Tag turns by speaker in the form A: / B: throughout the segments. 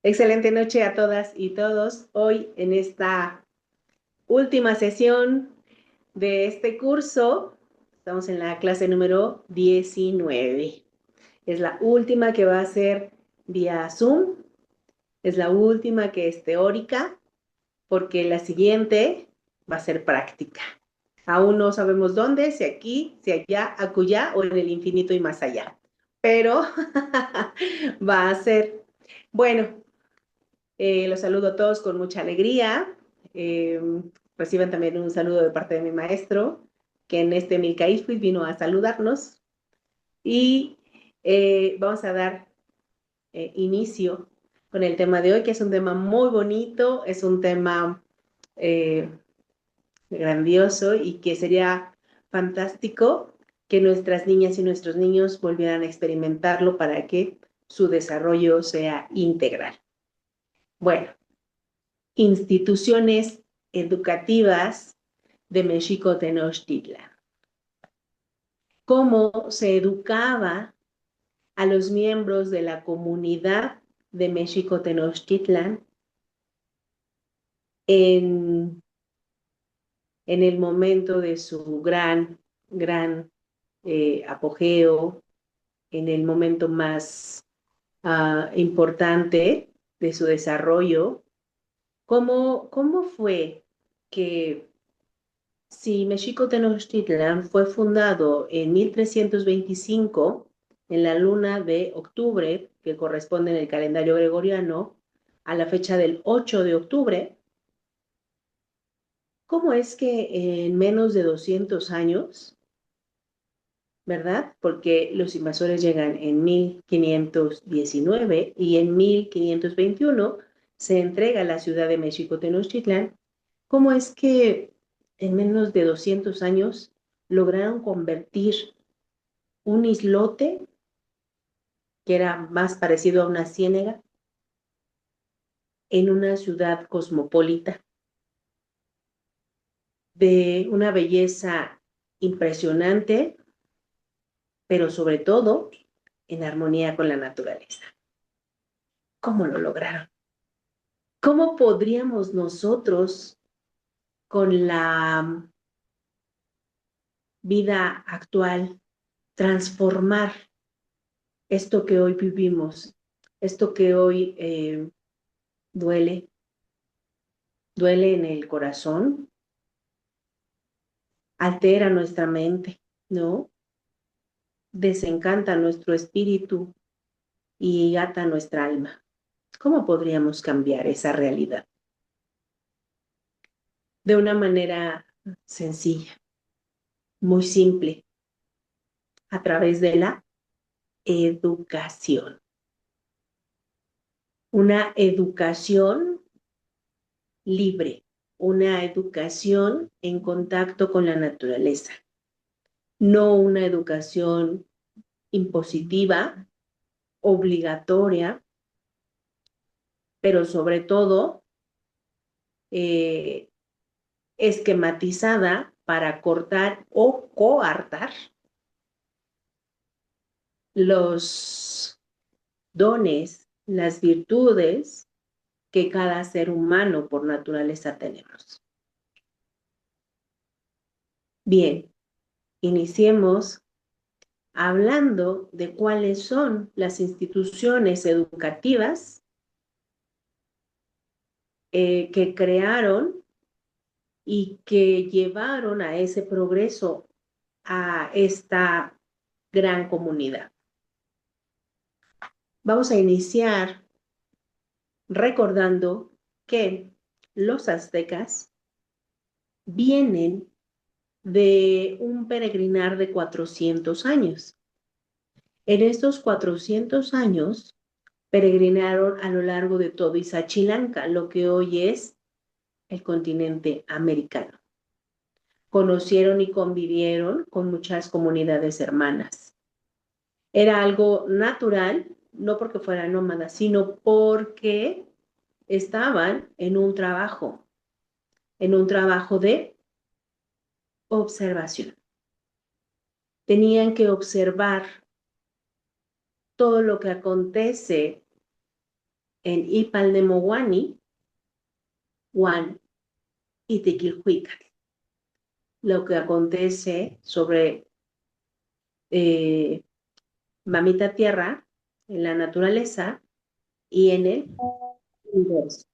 A: Excelente noche a todas y todos. Hoy en esta última sesión de este curso, estamos en la clase número 19. Es la última que va a ser vía Zoom. Es la última que es teórica, porque la siguiente va a ser práctica. Aún no sabemos dónde, si aquí, si allá, acullá o en el infinito y más allá. Pero va a ser, bueno, los saludo a todos con mucha alegría. Eh, Reciban también un saludo de parte de mi maestro, que en este Milcaíspuis vino a saludarnos. Y vamos a dar inicio con el tema de hoy, que es un tema muy bonito, es un tema eh, grandioso y que sería fantástico que nuestras niñas y nuestros niños volvieran a experimentarlo para que su desarrollo sea integral. Bueno, instituciones educativas de México Tenochtitlan. Cómo se educaba a los miembros de la comunidad de México Tenochtitlan en, en el momento de su gran apogeo, en el momento más importante de su desarrollo. ¿Cómo fue que si México Tenochtitlan fue fundado en 1325, en la luna de octubre, que corresponde en el calendario gregoriano a la fecha del 8 de octubre? ¿Cómo es que en menos de 200 años, verdad? Porque los invasores llegan en 1519 y en 1521 se entrega la ciudad de México Tenochtitlan. ¿Cómo es que en menos de 200 años lograron convertir un islote que era más parecido a una ciénaga en una ciudad cosmopolita de una belleza impresionante, pero sobre todo en armonía con la naturaleza? ¿Cómo lo lograron? ¿Cómo podríamos nosotros, con la vida actual, transformar esto que hoy vivimos, esto que hoy duele, duele en el corazón, altera nuestra mente, ¿no? Desencanta nuestro espíritu y ata nuestra alma? ¿Cómo podríamos cambiar esa realidad? De una manera sencilla, muy simple, a través de la educación. Una educación libre, una educación en contacto con la naturaleza, no una educación impositiva, obligatoria, pero sobre todo eh, esquematizada para cortar o coartar los dones, las virtudes que cada ser humano por naturaleza tenemos. Bien, iniciemos hablando de cuáles son las instituciones educativas que crearon y que llevaron a ese progreso a esta gran comunidad. Vamos a iniciar recordando que los aztecas vienen de un peregrinar de 400 años. En estos 400 años peregrinaron a lo largo de todo Izachilanca, lo que hoy es el continente americano. Conocieron y convivieron con muchas comunidades hermanas. Era algo natural, no porque fueran nómadas, sino porque estaban en un trabajo de observación. Tenían que observar todo lo que acontece en Ipalnemohuani, Juan y Tequilhuica, lo que acontece sobre Mamita Tierra, en la naturaleza y en el universo.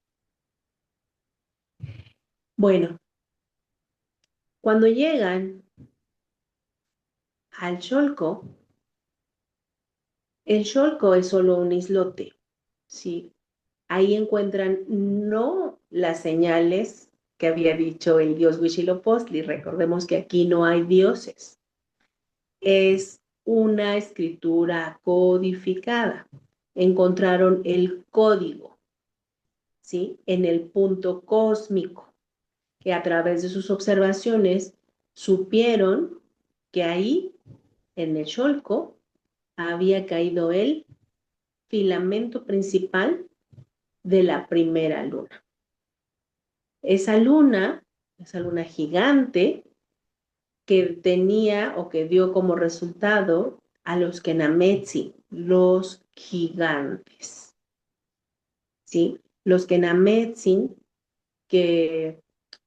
A: Bueno, cuando llegan al Cholco, el Cholco es solo un islote, ¿sí? Ahí encuentran no las señales que había dicho el dios Huitzilopochtli. Recordemos que aquí no hay dioses. Es una escritura codificada. Encontraron el código, ¿sí? En el punto cósmico, que a través de sus observaciones supieron que ahí, en el Cholco, había caído el filamento principal de la primera luna. Esa luna, esa luna gigante que tenía o que dio como resultado a los Kenametzi, los gigantes, ¿sí? Los Kenametzi, que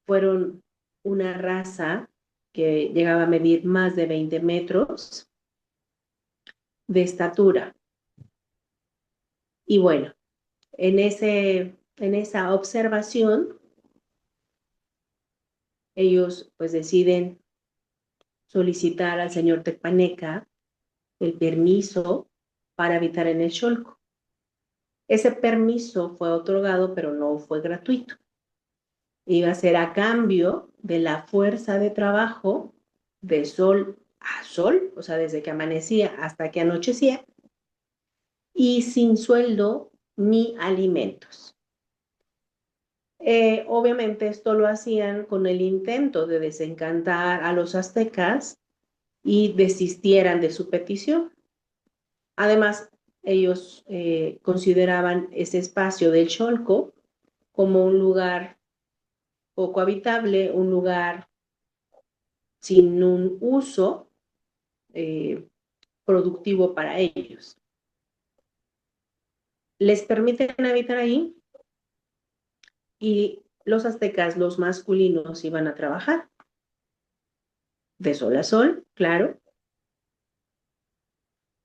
A: fueron una raza que llegaba a medir más de 20 metros de estatura. Y bueno, en esa observación, ellos pues deciden solicitar al señor Tecpaneca el permiso para habitar en el Cholco. Ese permiso fue otorgado, pero no fue gratuito. Iba a ser a cambio de la fuerza de trabajo de sol a sol, o sea, desde que amanecía hasta que anochecía, y sin sueldo ni alimentos. Obviamente esto lo hacían con el intento de desencantar a los aztecas y desistieran de su petición. Además, ellos consideraban ese espacio del Cholco como un lugar poco habitable, un lugar sin un uso eh, productivo para ellos. Les permiten habitar ahí y los aztecas, los masculinos, iban a trabajar de sol a sol, claro,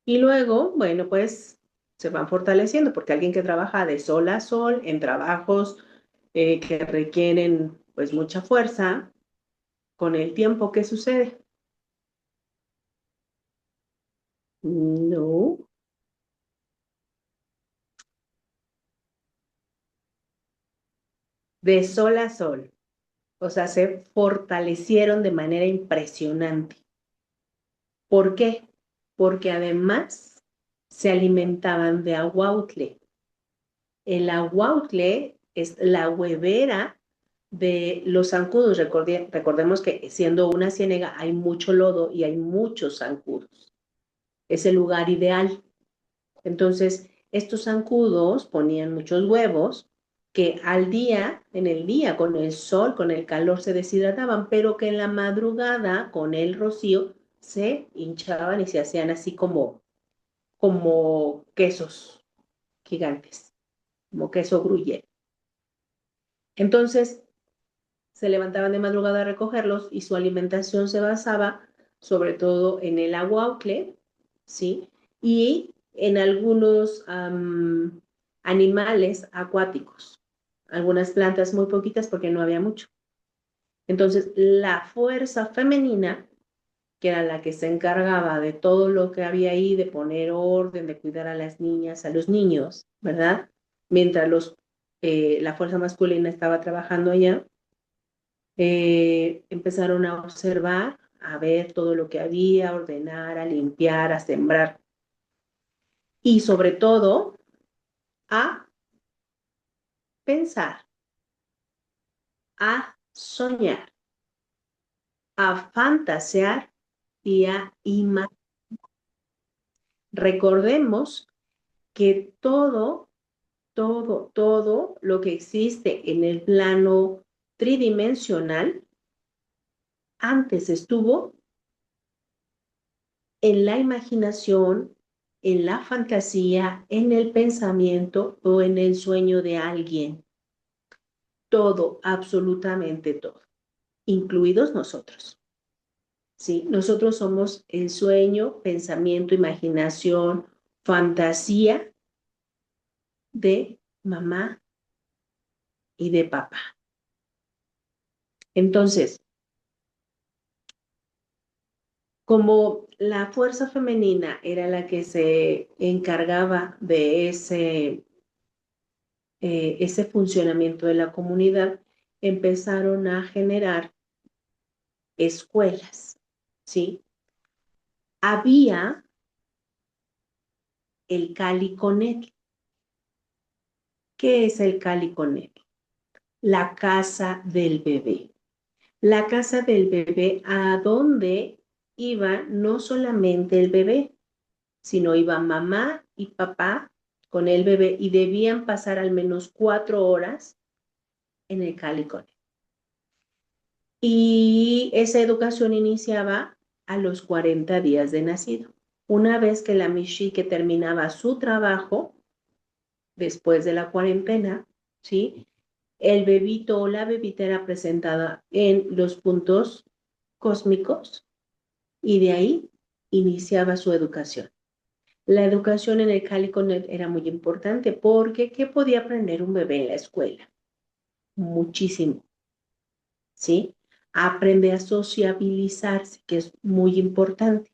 A: y luego, bueno, pues se van fortaleciendo porque alguien que trabaja de sol a sol en trabajos que requieren pues mucha fuerza, con el tiempo, ¿qué sucede? No, de sol a sol. O sea, se fortalecieron de manera impresionante. ¿Por qué? Porque además se alimentaban de aguautle. El aguautle es la huevera de los zancudos. Recordemos que siendo una ciénega hay mucho lodo y hay muchos zancudos. Es el lugar ideal. Entonces, estos zancudos ponían muchos huevos que al día, en el día, con el sol, con el calor, se deshidrataban, pero que en la madrugada, con el rocío, se hinchaban y se hacían así como quesos gigantes, como queso gruyere. Entonces, se levantaban de madrugada a recogerlos y su alimentación se basaba sobre todo en el aguaucle, ¿sí? Y en algunos animales acuáticos, algunas plantas muy poquitas porque no había mucho. Entonces, la fuerza femenina, que era la que se encargaba de todo lo que había ahí, de poner orden, de cuidar a las niñas, a los niños, ¿verdad? Mientras la fuerza masculina estaba trabajando allá, empezaron a observar, a ver todo lo que había, a ordenar, a limpiar, a sembrar y sobre todo a pensar, a soñar, a fantasear y a imaginar. Recordemos que todo lo que existe en el plano tridimensional antes estuvo en la imaginación, en la fantasía, en el pensamiento o en el sueño de alguien. Todo, absolutamente todo, incluidos nosotros. ¿Sí? Nosotros somos el sueño, pensamiento, imaginación, fantasía de mamá y de papá. Entonces, como la fuerza femenina era la que se encargaba de ese funcionamiento de la comunidad, empezaron a generar escuelas, ¿sí? Había el Caliconet. ¿Qué es el Caliconet? La casa del bebé. La casa del bebé a donde iba no solamente el bebé, sino iba mamá y papá con el bebé y debían pasar al menos 4 horas en el Caliconet. Y esa educación iniciaba a los 40 días de nacido. Una vez que la Mishi terminaba su trabajo, después de la cuarentena, ¿sí? El bebito o la bebita era presentada en los puntos cósmicos y de ahí iniciaba su educación. La educación en el Caliconet era muy importante porque ¿qué podía aprender un bebé en la escuela? Muchísimo, ¿sí? Aprende a sociabilizarse, que es muy importante,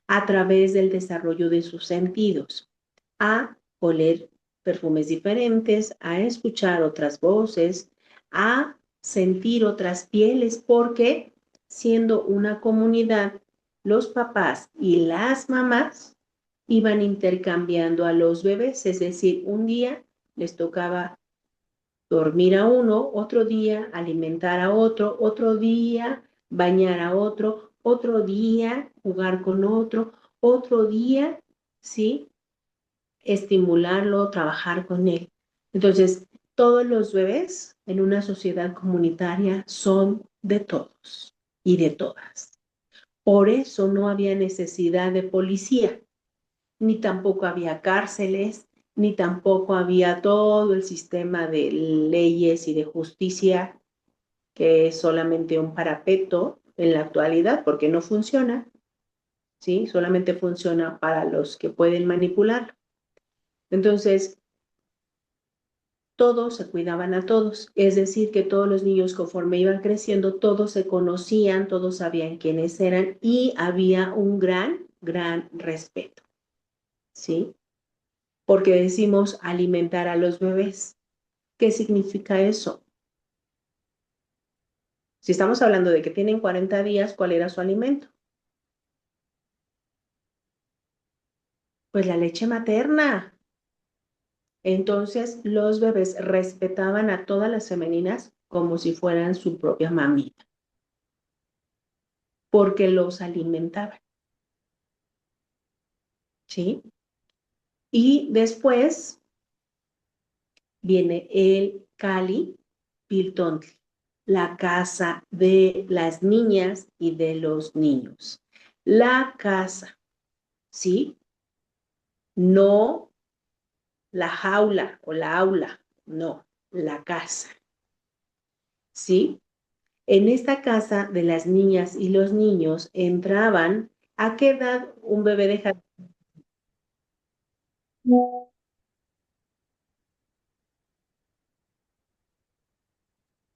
A: a través del desarrollo de sus sentidos, a oler perfumes diferentes, a escuchar otras voces, a sentir otras pieles, porque siendo una comunidad, los papás y las mamás iban intercambiando a los bebés, es decir, un día les tocaba dormir a uno, otro día alimentar a otro día bañar a otro día jugar con otro día, ¿sí? Estimularlo, trabajar con él. Entonces, todos los bebés en una sociedad comunitaria son de todos y de todas. Por eso no había necesidad de policía, ni tampoco había cárceles, ni tampoco había todo el sistema de leyes y de justicia, que es solamente un parapeto en la actualidad, porque no funciona, ¿sí? Solamente funciona para los que pueden manipularlo. Entonces, todos se cuidaban a todos, es decir, que todos los niños conforme iban creciendo, todos se conocían, todos sabían quiénes eran y había un gran respeto, ¿sí? Porque decimos alimentar a los bebés. ¿Qué significa eso? Si estamos hablando de que tienen 40 días, ¿cuál era su alimento? Pues la leche materna. Entonces los bebés respetaban a todas las femeninas como si fueran su propia mamita, porque los alimentaban, ¿sí? Y después viene el Cali Piltontli, la casa de las niñas y de los niños. La casa, ¿sí? No la jaula o la aula, no, la casa, ¿sí? En esta casa de las niñas y los niños entraban. ¿A qué edad un bebé deja?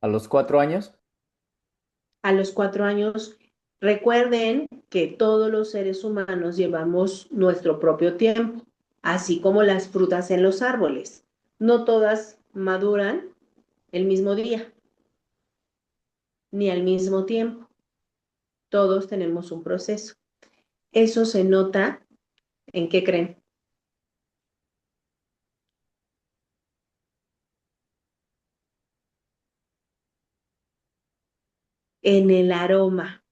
B: ¿A los 4 años?
A: A los 4 años. Recuerden que todos los seres humanos llevamos nuestro propio tiempo, así como las frutas en los árboles. No todas maduran el mismo día, ni al mismo tiempo. Todos tenemos un proceso. Eso se nota, ¿en qué creen? En el aroma.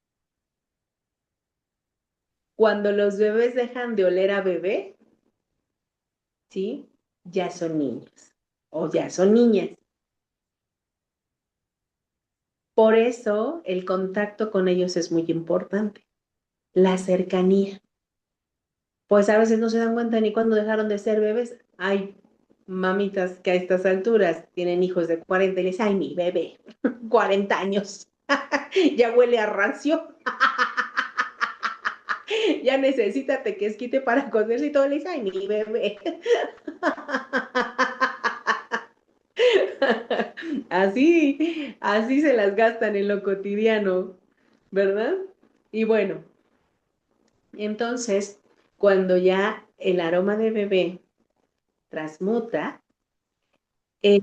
A: Cuando los bebés dejan de oler a bebé, ¿sí? Ya son niños o ya son niñas. Por eso el contacto con ellos es muy importante, la cercanía. pues a veces no se dan cuenta ni cuándo dejaron de ser bebés. Hay mamitas que a estas alturas tienen hijos de 40 y les, ay, mi bebé, 40 años, ya huele a rancio, ya necesita tequesquite para cocerse y todo, le dice, ay, mi bebé. Así se las gastan en lo cotidiano, ¿verdad? Y bueno, entonces, cuando ya el aroma de bebé transmuta, eh,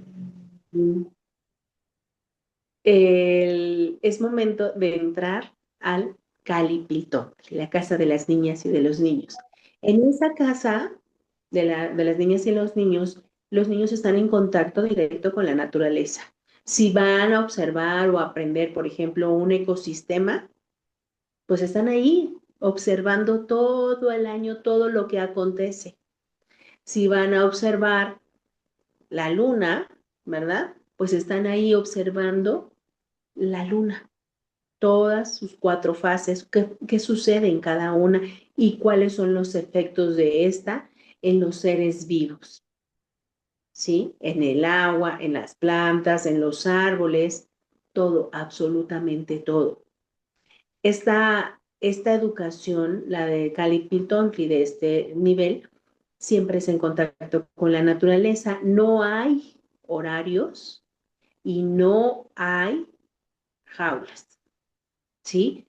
A: es momento de entrar al Calipiltón, la casa de las niñas y de los niños. En esa casa de las niñas y los niños están en contacto directo con la naturaleza. Si van a observar o aprender, por ejemplo, un ecosistema, pues están ahí observando todo el año, todo lo que acontece. Si van a observar la luna, ¿verdad? Pues están ahí observando la luna, todas sus cuatro fases, qué sucede en cada una y cuáles son los efectos de esta en los seres vivos, ¿sí? En el agua, en las plantas, en los árboles, todo, absolutamente todo. Esta educación, la de Cali Piltontli, de este nivel, siempre es en contacto con la naturaleza. No hay horarios y no hay jaulas, ¿sí?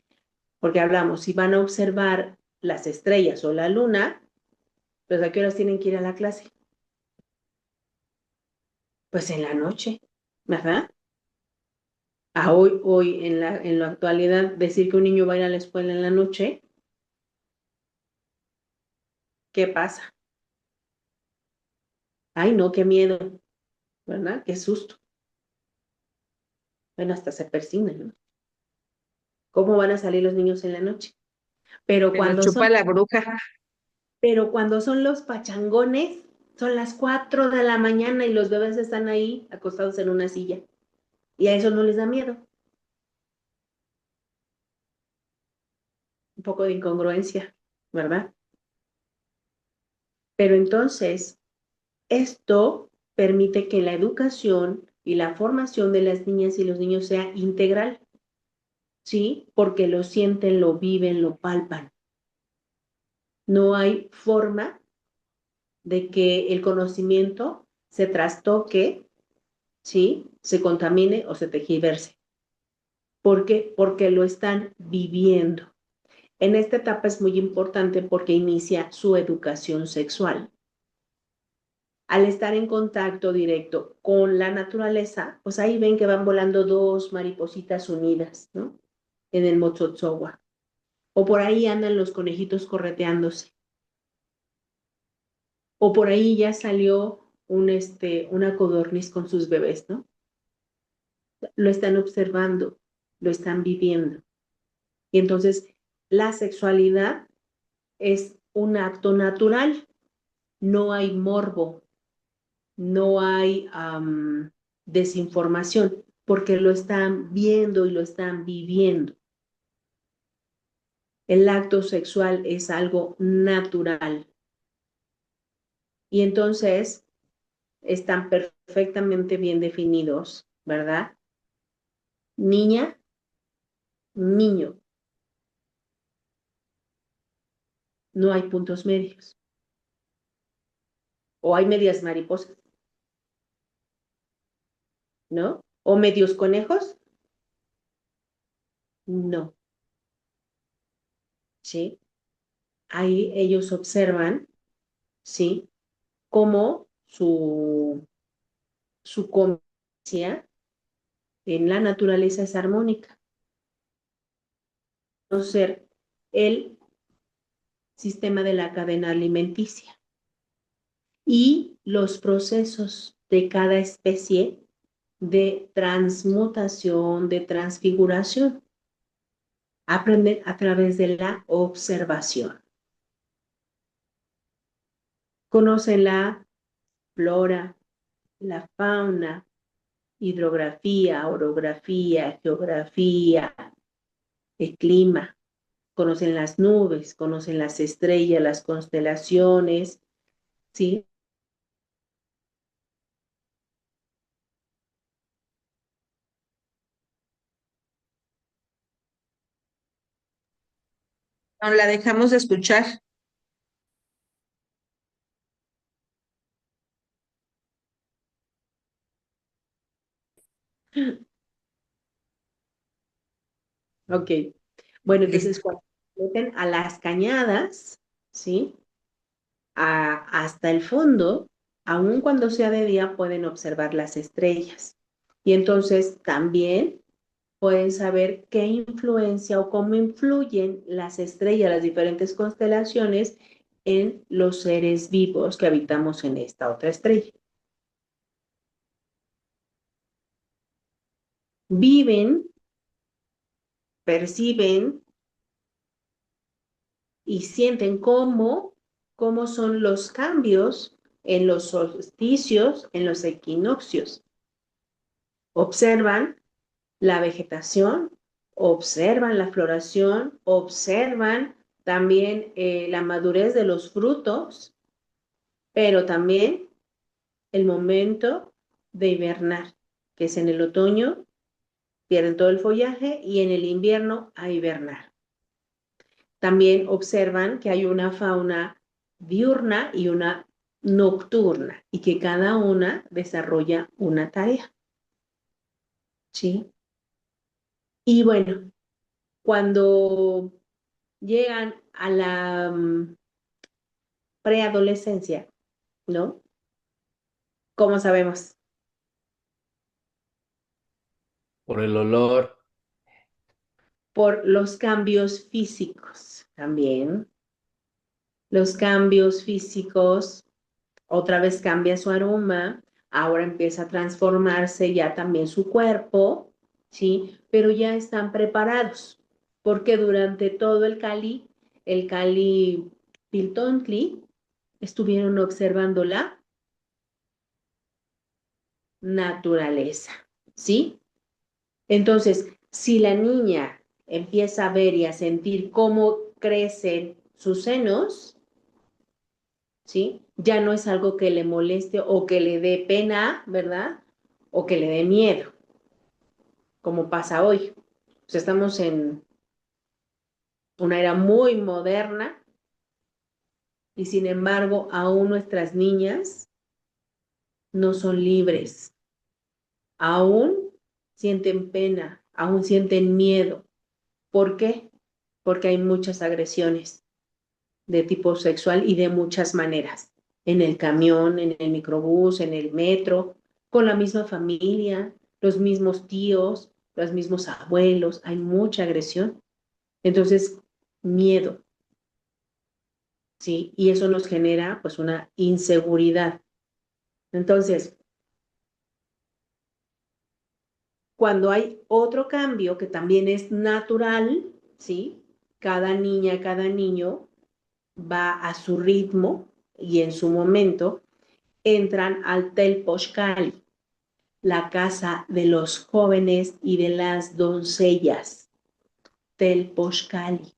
A: Porque hablamos, si van a observar las estrellas o la luna, pues ¿a qué horas tienen que ir a la clase? Pues en la noche, ¿verdad? A hoy en la actualidad, decir que un niño va a ir a la escuela en la noche, ¿qué pasa? Ay, no, qué miedo, ¿verdad? Qué susto. Bueno, hasta se persignan, ¿no? ¿Cómo van a salir los niños en la noche? Pero
C: Se los
A: cuando son,
C: chupa la bruja.
A: pero cuando son los pachangones, son las 4 de la mañana y los bebés están ahí acostados en una silla. Y a eso no les da miedo. Un poco de incongruencia, ¿verdad? Pero entonces, esto permite que la educación y la formación de las niñas y los niños sea integral, ¿sí? Porque lo sienten, lo viven, lo palpan. No hay forma de que el conocimiento se trastoque, ¿sí? Se contamine o se tejiverse. ¿Por qué? Porque lo están viviendo. En esta etapa es muy importante porque inicia su educación sexual. Al estar en contacto directo con la naturaleza, pues ahí ven que van volando dos maripositas unidas, ¿no? En el Motsotsowa. O por ahí andan los conejitos correteándose. O por ahí ya salió una codorniz con sus bebés, ¿no? Lo están observando, lo están viviendo. Y entonces la sexualidad es un acto natural, no hay morbo, no hay desinformación, porque lo están viendo y lo están viviendo. El acto sexual es algo natural. Y entonces están perfectamente bien definidos, ¿verdad? Niña, niño, no hay puntos medios. O hay medias mariposas, ¿no? O medios conejos, no, ¿sí? Ahí ellos observan, ¿sí? Cómo su convivencia en la naturaleza es armónica. Conocer el sistema de la cadena alimenticia y los procesos de cada especie de transmutación, de transfiguración. Aprenden a través de la observación. Conocen la flora, la fauna, hidrografía, orografía, geografía, el clima, conocen las nubes, conocen las estrellas, las constelaciones, ¿sí?
C: No la dejamos de escuchar.
A: Ok. Bueno, entonces
C: Listo.
A: cuando se meten a las cañadas, ¿sí? Hasta el fondo, aun cuando sea de día, pueden observar las estrellas. Y entonces también pueden saber qué influencia o cómo influyen las estrellas, las diferentes constelaciones en los seres vivos que habitamos en esta otra estrella. Viven, perciben y sienten cómo son los cambios en los solsticios, en los equinoccios. Observan la vegetación, observan la floración, observan también la madurez de los frutos, pero también el momento de hibernar, que es en el otoño, pierden todo el follaje y en el invierno a hibernar. También observan que hay una fauna diurna y una nocturna y que cada una desarrolla una tarea, ¿sí? Y bueno, cuando llegan a la preadolescencia, ¿no? ¿Cómo sabemos?
B: Por el olor,
A: Por los cambios físicos también. Los cambios físicos, otra vez cambia su aroma, ahora empieza a transformarse ya también su cuerpo, ¿sí? Pero ya están preparados, porque durante todo el Cali Piltontli, estuvieron observando la naturaleza, ¿sí? Entonces, si la niña empieza a ver y a sentir cómo crecen sus senos, ¿sí? Ya no es algo que le moleste o que le dé pena, ¿verdad? O que le dé miedo, como pasa hoy. O sea, estamos en una era muy moderna y sin embargo, aún nuestras niñas no son libres, aún sienten pena, aún sienten miedo. ¿Por qué? Porque hay muchas agresiones de tipo sexual y de muchas maneras. En el camión, en el microbús, en el metro, con la misma familia, los mismos tíos, los mismos abuelos, hay mucha agresión. Entonces, miedo, ¿sí? Y eso nos genera pues una inseguridad. Entonces, cuando hay otro cambio que también es natural, ¿sí? Cada niña, cada niño va a su ritmo y en su momento entran al Telpochcali, la casa de los jóvenes y de las doncellas, Telpochcali.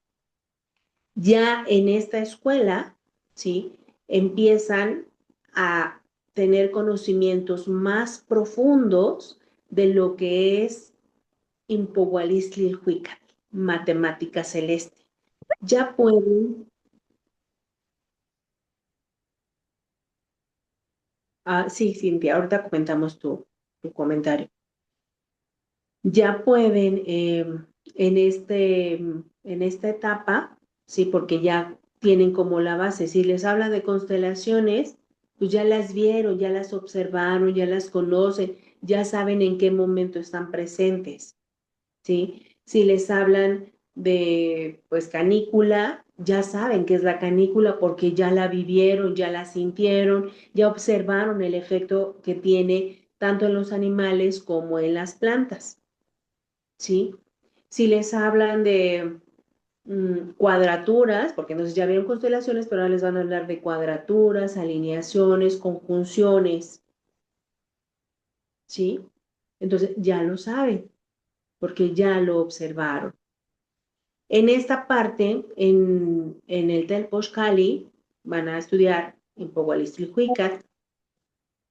A: Ya en esta escuela, ¿sí? Empiezan a tener conocimientos más profundos de lo que es Impohualistli, matemática celeste. Ya pueden, sí, Cintia, ahorita comentamos tu comentario. Ya pueden en esta etapa, sí, porque ya tienen como la base, si les habla de constelaciones, pues ya las vieron, ya las observaron, ya las conocen, ya saben en qué momento están presentes, ¿sí? Si les hablan de, pues, canícula, ya saben qué es la canícula porque ya la vivieron, ya la sintieron, ya observaron el efecto que tiene tanto en los animales como en las plantas. ¿Sí? Si les hablan de cuadraturas, porque entonces ya vieron constelaciones, pero ahora les van a hablar de cuadraturas, alineaciones, conjunciones, ¿sí? Entonces ya lo saben, porque ya lo observaron. En esta parte, en el Telpochcali, van a estudiar Inpohualistlihuicat,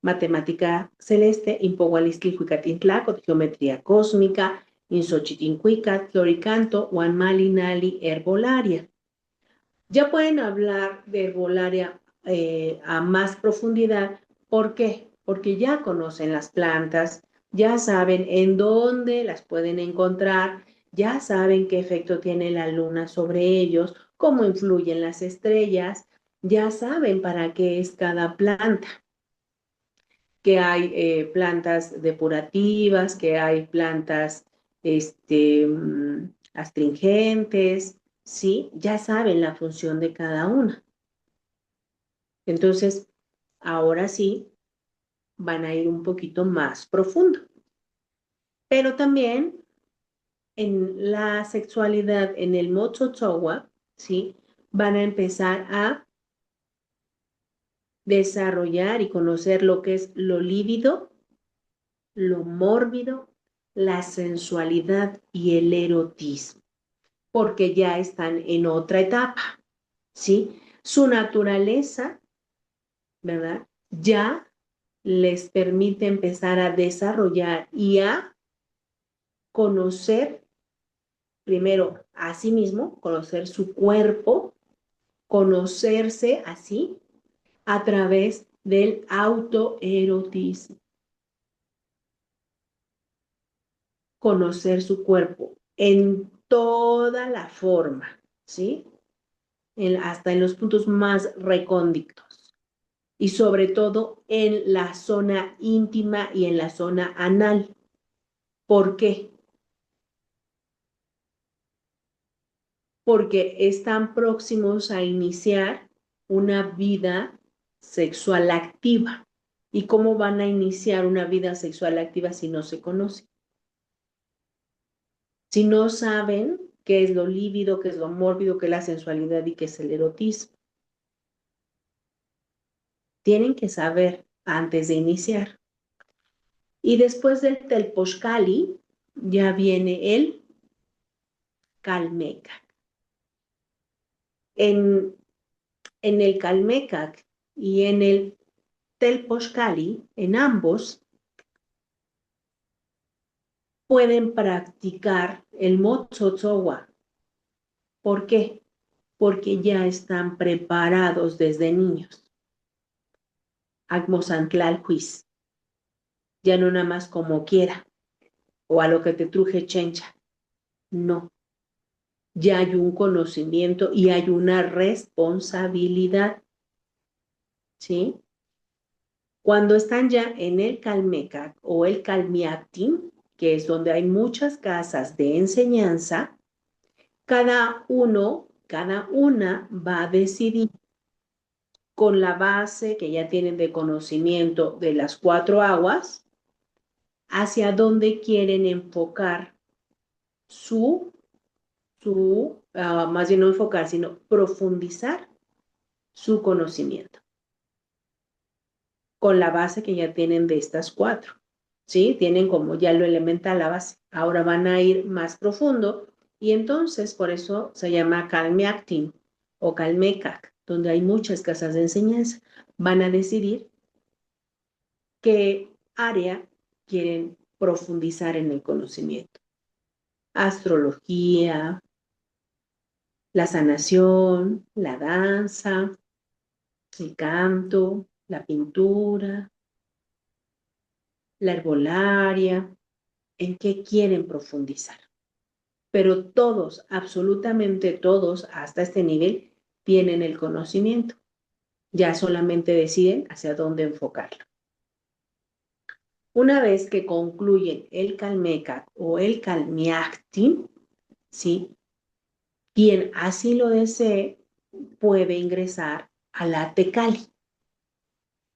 A: matemática celeste, Inpohualistlihuicatintlaco, geometría cósmica, Insochitincuicat, floricanto, Huanmalinali, herbolaria. Ya pueden hablar de herbolaria a más profundidad. ¿Por qué? Porque ya conocen las plantas, ya saben en dónde las pueden encontrar, ya saben qué efecto tiene la luna sobre ellos, cómo influyen las estrellas, ya saben para qué es cada planta, que hay plantas depurativas, que hay plantas astringentes, ¿sí? Ya saben la función de cada una. Entonces, ahora sí, van a ir un poquito más profundo. Pero también en la sexualidad, en el Motsotsowa, ¿sí? Van a empezar a desarrollar y conocer lo que es lo lívido, lo mórbido, la sensualidad y el erotismo, porque ya están en otra etapa, ¿sí? Su naturaleza, ¿verdad? Ya les permite empezar a desarrollar y a conocer primero a sí mismo, conocer su cuerpo, conocerse así a través del autoerotismo, conocer su cuerpo en toda la forma, ¿sí? Hasta en los puntos más recónditos y sobre todo en la zona íntima y en la zona anal. ¿Por qué? Porque están próximos a iniciar una vida sexual activa. ¿Y cómo van a iniciar una vida sexual activa si no se conocen? Si no saben qué es lo lívido, qué es lo mórbido, qué es la sensualidad y qué es el erotismo. Tienen que saber antes de iniciar. Y después del Telpochcali ya viene el Calmecac. En el Calmecac y en el Telpochcali, en ambos, pueden practicar el Motsotsowa. ¿Por qué? Porque ya están preparados desde niños. Acmosantlalhuis, ya no nada más como quiera o a lo que te truje chencha. No, ya hay un conocimiento y hay una responsabilidad, ¿sí? Cuando están ya en el Calmecac o el Calmiactin, que es donde hay muchas casas de enseñanza, cada uno, cada una va a decidir con la base que ya tienen de conocimiento de las 4 aguas, hacia dónde quieren enfocar más bien no enfocar, sino profundizar su conocimiento con la base que ya tienen de estas 4. ¿Sí? Tienen como ya lo elemental la base. Ahora van a ir más profundo y entonces por eso se llama Calmeactin o Calmecac, donde hay muchas casas de enseñanza. Van a decidir qué área quieren profundizar en el conocimiento. Astrología, la sanación, la danza, el canto, la pintura, la herbolaria, en qué quieren profundizar. Pero todos, absolutamente todos, hasta este nivel, tienen el conocimiento. Ya solamente deciden hacia dónde enfocarlo. Una vez que concluyen el Calmecac o el Calmiactin, ¿sí? Quien así lo desee puede ingresar a la Tecali.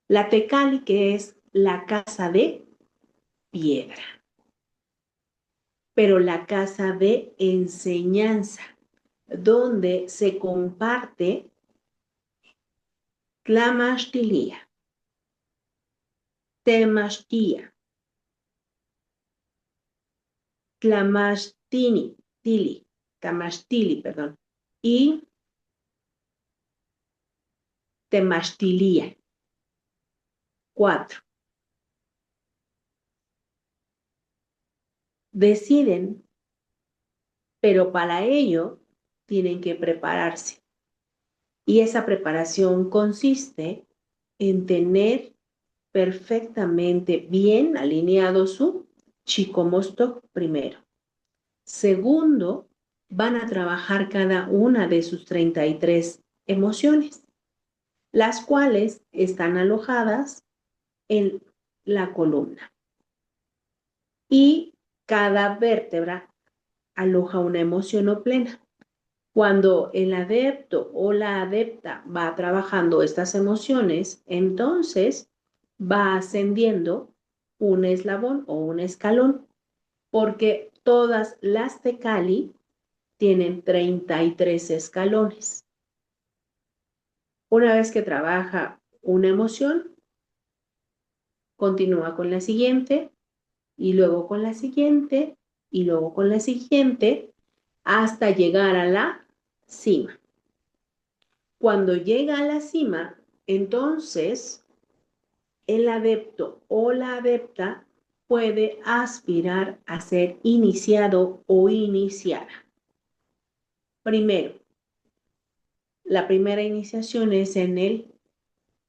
A: La Tecali, que es la casa de piedra, pero la casa de enseñanza, donde se comparte Tlamashtilia, Temashtia, Tlamashtini, Tili, Tamachtili, perdón, y Temachtilia. 4. Deciden, pero para ello tienen que prepararse. Y esa preparación consiste en tener perfectamente bien alineado su Chikomostok primero. Segundo, van a trabajar cada una de sus 33 emociones, las cuales están alojadas en la columna. Y cada vértebra aloja una emoción o plena. Cuando el adepto o la adepta va trabajando estas emociones, entonces va ascendiendo un eslabón o un escalón, porque todas las Tecali tienen 33 escalones. Una vez que trabaja una emoción, continúa con la siguiente, y luego con la siguiente, y luego con la siguiente, hasta llegar a la cima. Cuando llega a la cima, entonces el adepto o la adepta puede aspirar a ser iniciado o iniciada. Primero, la primera iniciación es en el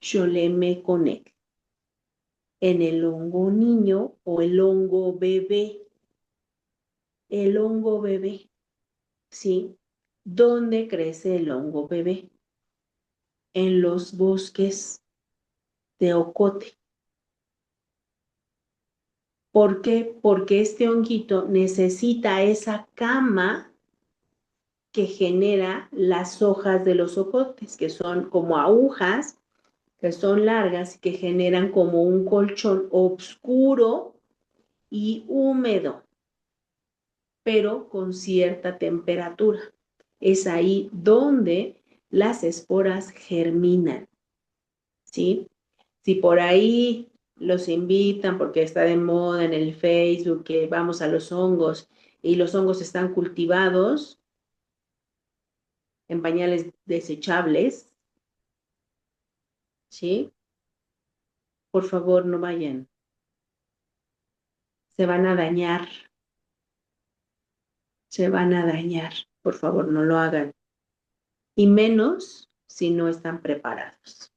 A: Sholeme Connect, en el hongo niño o el hongo bebé. El hongo bebé, ¿sí? ¿Dónde crece el hongo bebé? En los bosques de ocote. ¿Por qué? Porque este honguito necesita esa cama que genera las hojas de los ocotes, que son como agujas, que son largas y que generan como un colchón oscuro y húmedo, pero con cierta temperatura. Es ahí donde las esporas germinan, ¿sí? Si por ahí los invitan porque está de moda en el Facebook que vamos a los hongos y los hongos están cultivados en pañales desechables, ¿sí? Por favor, no vayan. Se van a dañar. Se van a dañar. Por favor, no lo hagan. Y menos si no están preparados,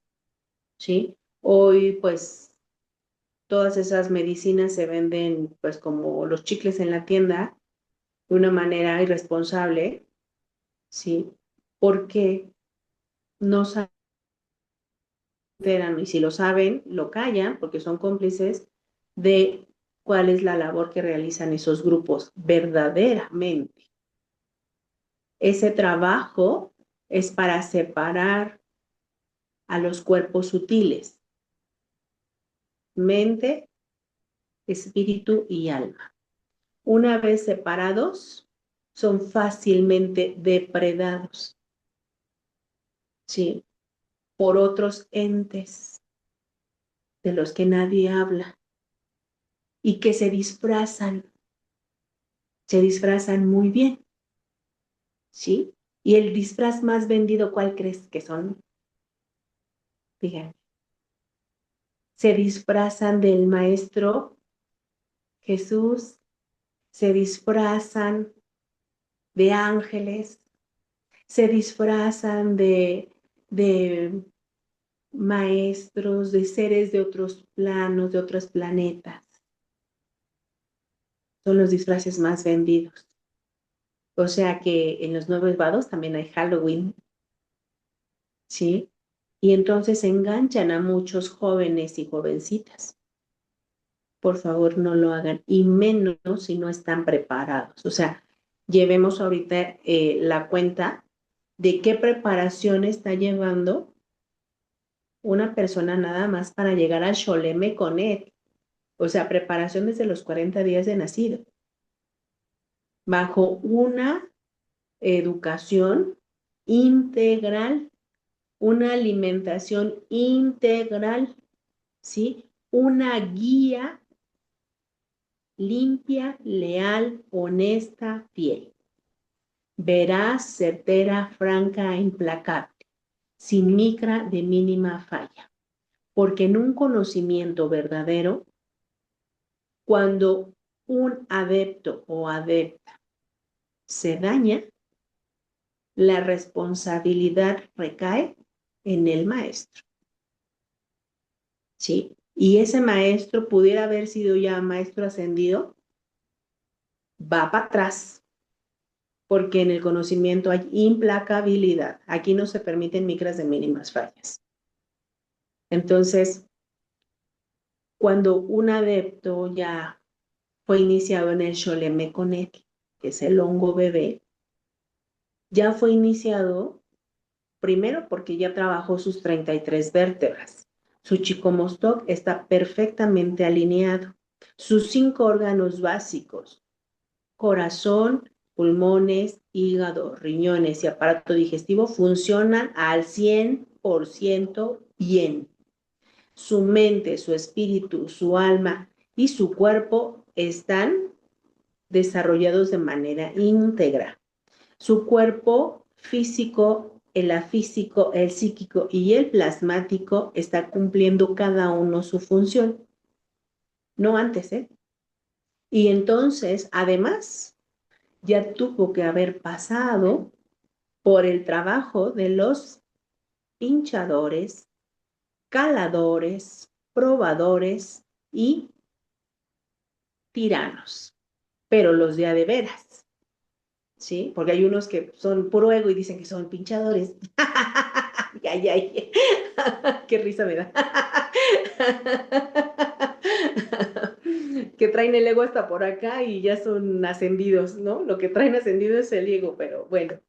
A: ¿sí? Hoy, pues, todas esas medicinas se venden, pues, como los chicles en la tienda, de una manera irresponsable, ¿sí? Porque no saben, y si lo saben, lo callan, porque son cómplices de cuál es la labor que realizan esos grupos verdaderamente. Ese trabajo es para separar a los cuerpos sutiles, mente, espíritu y alma. Una vez separados, son fácilmente depredados, ¿sí? Por otros entes de los que nadie habla y que se disfrazan muy bien, ¿sí? Y el disfraz más vendido, ¿cuál crees que son? Díganme. Se disfrazan del Maestro Jesús, se disfrazan de ángeles, se disfrazan de maestros, de seres de otros planos, de otros planetas. Son los disfraces más vendidos. O sea que en los nuevos vados también hay Halloween, ¿sí? Y entonces enganchan a muchos jóvenes y jovencitas. Por favor, no lo hagan, y menos si no están preparados. O sea, llevemos ahorita la cuenta de qué preparación está llevando una persona nada más para llegar al Sholeme Connect. O sea, preparación desde los 40 días de nacido, bajo una educación integral, una alimentación integral, ¿sí? Una guía limpia, leal, honesta, fiel. veraz, certera, franca, implacable, sin micra de mínima falla. Porque en un conocimiento verdadero, cuando un adepto o adepta se daña, la responsabilidad recae en el maestro, ¿sí? Y ese maestro pudiera haber sido ya maestro ascendido, va para atrás, porque en el conocimiento hay implacabilidad. Aquí no se permiten micras de mínimas fallas. Entonces, cuando un adepto ya fue iniciado en el Xolemeconet, que es el hongo bebé, ya fue iniciado primero porque ya trabajó sus 33 vértebras. Su chicomostoc está perfectamente alineado. Sus 5 órganos básicos, corazón, pulmones, hígado, riñones y aparato digestivo, funcionan al 100% bien. Su mente, su espíritu, su alma y su cuerpo están desarrollados de manera íntegra. Su cuerpo físico, el afísico, el psíquico y el plasmático está cumpliendo cada uno su función. No antes, ¿eh? Y entonces, además, ya tuvo que haber pasado por el trabajo de los pinchadores, caladores, probadores y tiranos, pero los de a de veras, ¿sí? Porque hay unos que son puro ego y dicen que son pinchadores. Ay, ay, qué risa me da. Que traen el ego hasta por acá y ya son ascendidos, ¿no? Lo que traen ascendido es el ego, pero bueno,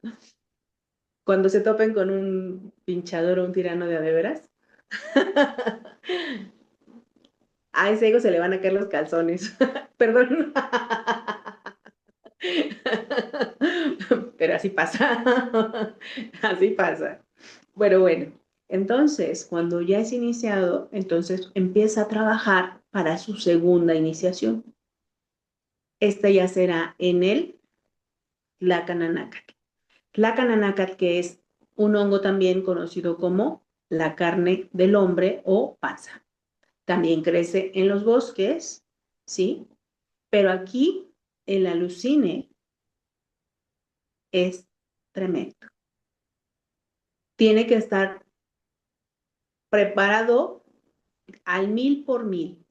A: cuando se topen con un pinchador o un tirano de a de veras, a ese ego se le van a caer los calzones. Perdón. Pero así pasa. Así pasa. Bueno. Entonces, cuando ya es iniciado, entonces empieza a trabajar para su segunda iniciación. Esta ya será en el Tlacananacat. Tlacananacat, que es un hongo también conocido como la carne del hombre o panza. También crece en los bosques, ¿sí? Pero aquí el alucine es tremendo. Tiene que estar preparado al 1000 por 1000,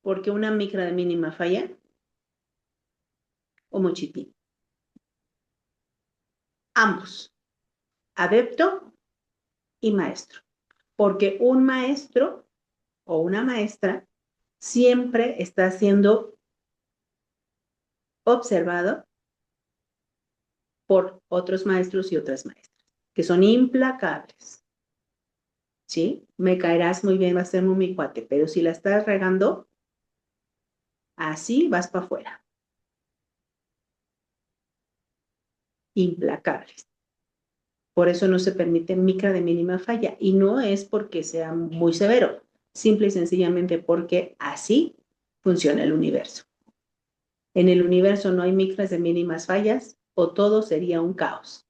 A: porque una micra de mínima falla o mochitín. Ambos, adepto y maestro. Porque un maestro o una maestra siempre está siendo observado por otros maestros y otras maestras, que son implacables. ¿Sí? Me caerás muy bien, va a ser muy mi cuate, pero si la estás regando, así vas para afuera. Implacables. Por eso no se permite micra de mínima falla. Y no es porque sea muy severo, simple y sencillamente porque así funciona el universo. En el universo no hay micras de mínimas fallas o todo sería un caos.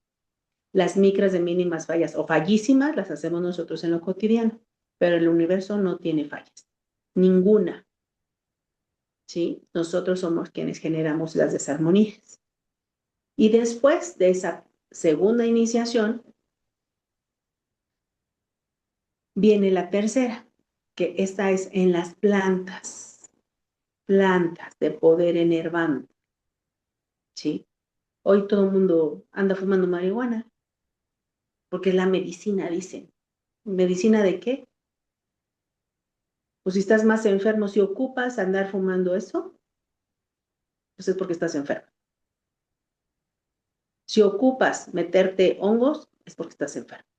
A: Las micras de mínimas fallas o fallísimas las hacemos nosotros en lo cotidiano, pero el universo no tiene fallas. Ninguna. ¿Sí? Nosotros somos quienes generamos las desarmonías. Y después de esa segunda iniciación, viene la tercera, que esta es en las plantas de poder enervante, ¿sí? Hoy todo el mundo anda fumando marihuana, porque es la medicina, dicen. ¿Medicina de qué? Pues si estás más enfermo, si ocupas andar fumando eso, pues es porque estás enfermo. Si ocupas meterte hongos, es porque estás enfermo.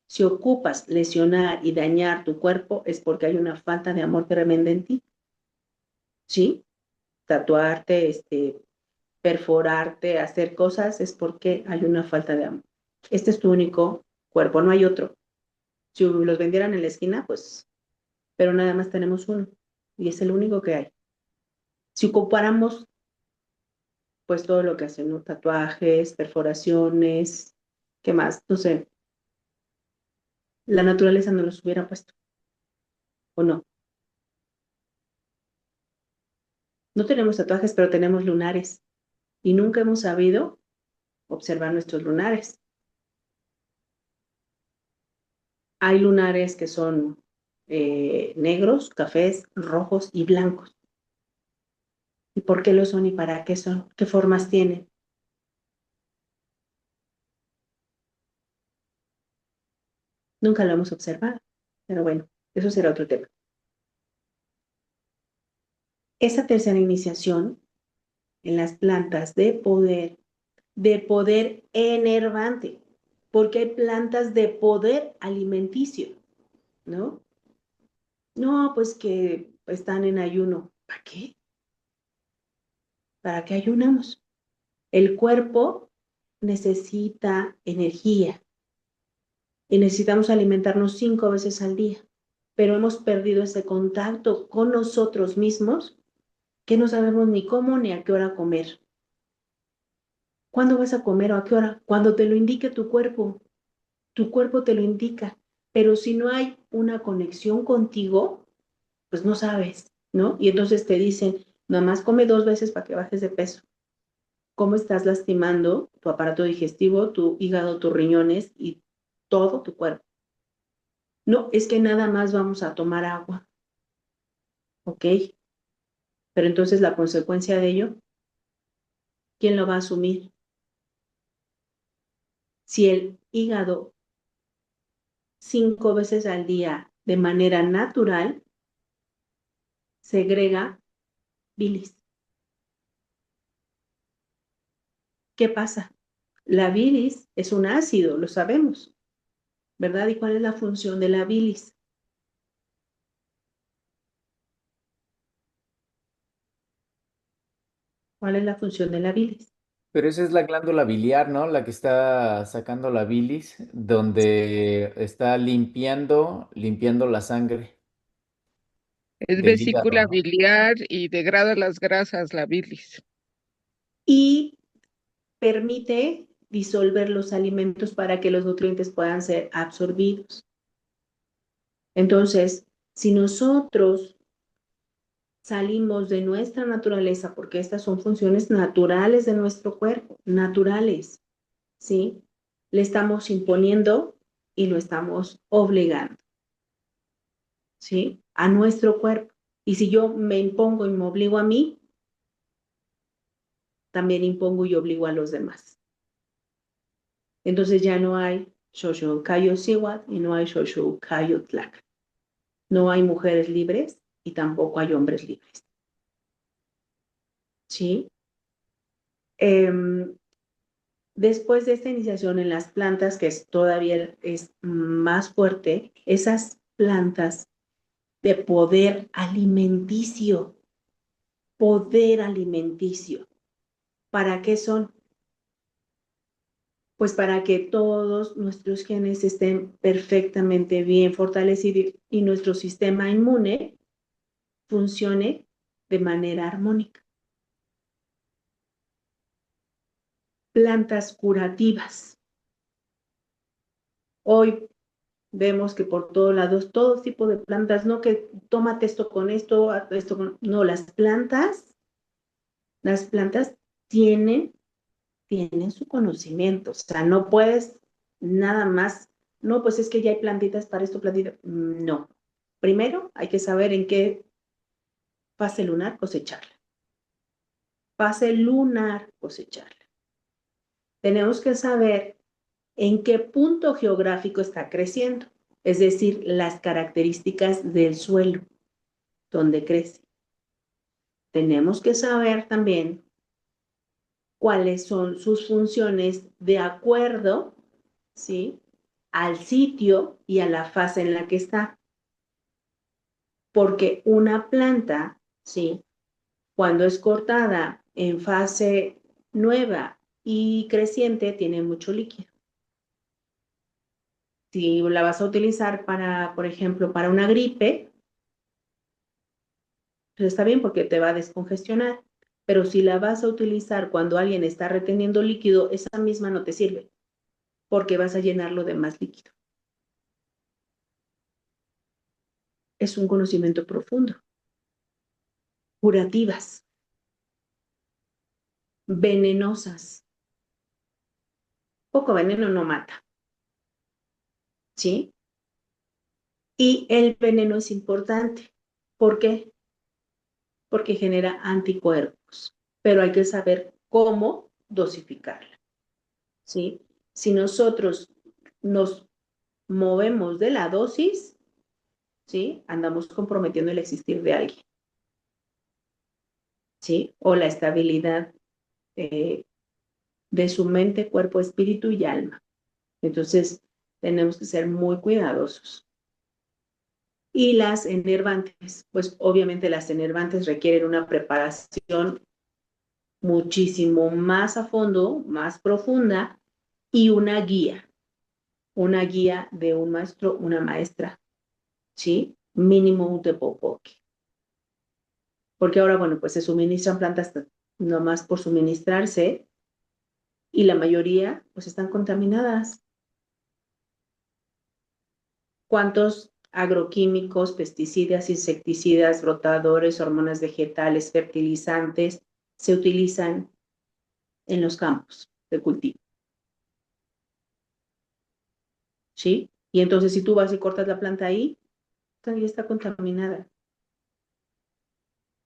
A: Si ocupas lesionar y dañar tu cuerpo, es porque hay una falta de amor tremenda en ti. ¿Sí? Tatuarte, perforarte, hacer cosas, es porque hay una falta de amor. Este es tu único cuerpo, no hay otro. Si los vendieran en la esquina, pues, pero nada más tenemos uno y es el único que hay. Si ocupáramos pues todo lo que hacen, ¿no? Tatuajes, perforaciones, ¿qué más? No sé, la naturaleza no los hubiera puesto, ¿o no? No tenemos tatuajes, pero tenemos lunares y nunca hemos sabido observar nuestros lunares. Hay lunares que son negros, cafés, rojos y blancos. ¿Y por qué lo son y para qué son? ¿Qué formas tienen? Nunca lo hemos observado. Pero bueno, eso será otro tema. Esa tercera iniciación en las plantas de poder enervante, porque hay plantas de poder alimenticio, ¿no? No, pues que están en ayuno. ¿Para qué? ¿Para qué ayunamos? El cuerpo necesita energía y necesitamos alimentarnos 5 veces al día, pero hemos perdido ese contacto con nosotros mismos que no sabemos ni cómo ni a qué hora comer. ¿Cuándo vas a comer o a qué hora? Cuando te lo indique tu cuerpo te lo indica, pero si no hay una conexión contigo, pues no sabes, ¿no? Y entonces te dicen, nada más come 2 veces para que bajes de peso. ¿Cómo estás lastimando tu aparato digestivo, tu hígado, tus riñones y todo tu cuerpo? No, es que nada más vamos a tomar agua, ¿ok? Pero entonces la consecuencia de ello, ¿quién lo va a asumir? Si el hígado 5 veces al día de manera natural segrega bilis. ¿Qué pasa? La bilis es un ácido, lo sabemos, ¿verdad? ¿Y cuál es la función de la bilis? ¿Cuál es la función de la bilis?
B: Pero esa es la glándula biliar, ¿no? La que está sacando la bilis, donde está limpiando la sangre
C: Es
B: del hígado,
C: vesícula
B: ¿no?
C: biliar y degrada las grasas, la bilis.
A: Y permite disolver los alimentos para que los nutrientes puedan ser absorbidos. Entonces, si nosotros salimos de nuestra naturaleza, porque estas son funciones naturales de nuestro cuerpo, naturales, ¿sí? Le estamos imponiendo y lo estamos obligando, ¿sí? A nuestro cuerpo. Y si yo me impongo y me obligo a mí, también impongo y obligo a los demás. Entonces ya no hay Shoshu Kayo Siwat y no hay Shoshu Kayo Tlak. No hay mujeres libres y tampoco hay hombres libres, ¿sí? Después de esta iniciación en las plantas, que todavía es más fuerte, esas plantas de poder alimenticio, ¿para qué son? Pues para que todos nuestros genes estén perfectamente bien fortalecidos y nuestro sistema inmune funcione de manera armónica. Plantas curativas. Hoy vemos que por todos lados, todo tipo de plantas, no que tómate esto con esto, esto con... No, las plantas tienen su conocimiento, o sea, no puedes nada más, no, pues es que ya hay plantitas para esto, plantita, no. Primero hay que saber en qué fase lunar cosecharla. Fase lunar cosecharla. Tenemos que saber en qué punto geográfico está creciendo, es decir, las características del suelo donde crece. Tenemos que saber también cuáles son sus funciones de acuerdo, ¿sí?, al sitio y a la fase en la que está. Porque una planta, ¿sí?, cuando es cortada en fase nueva y creciente, tiene mucho líquido. Si la vas a utilizar para, por ejemplo, para una gripe, pues está bien porque te va a descongestionar. Pero si la vas a utilizar cuando alguien está reteniendo líquido, esa misma no te sirve, porque vas a llenarlo de más líquido. Es un conocimiento profundo. Curativas, venenosas. Poco veneno no mata, ¿sí? Y el veneno es importante. ¿Por qué? Porque genera anticuerpos, pero hay que saber cómo dosificarla, ¿sí? Si nosotros nos movemos de la dosis, ¿sí? Andamos comprometiendo el existir de alguien, ¿sí? O la estabilidad eh, de su mente, cuerpo, espíritu y alma. Entonces, tenemos que ser muy cuidadosos. Y las enervantes, pues obviamente las enervantes requieren una preparación muchísimo más a fondo, más profunda y una guía de un maestro, una maestra, ¿sí? Mínimo un tepopoque. Porque ahora, bueno, pues se suministran plantas nomás por suministrarse y la mayoría pues están contaminadas. ¿Cuántos agroquímicos, pesticidas, insecticidas, brotadores, hormonas vegetales, fertilizantes se utilizan en los campos de cultivo? ¿Sí? Y entonces si tú vas y cortas la planta ahí, ya está contaminada.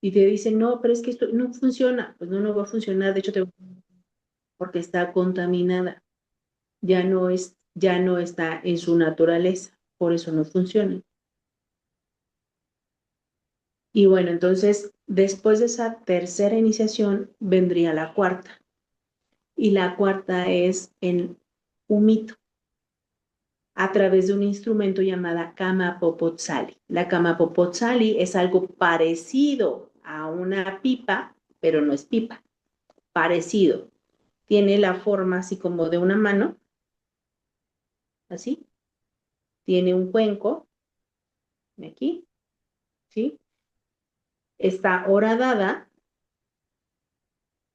A: Y te dicen, no, pero es que esto no funciona. Pues no, no va a funcionar. De hecho, porque está contaminada. Ya no está en su naturaleza. Por eso no funciona. Y bueno, entonces, después de esa tercera iniciación, vendría la cuarta. Y la cuarta es en humito, a través de un instrumento llamada Kama Popotsali. La Kama Popotsali es algo parecido a una pipa, pero no es pipa, parecido. Tiene la forma así como de una mano, así. Tiene un cuenco, aquí, ¿sí? Está horadada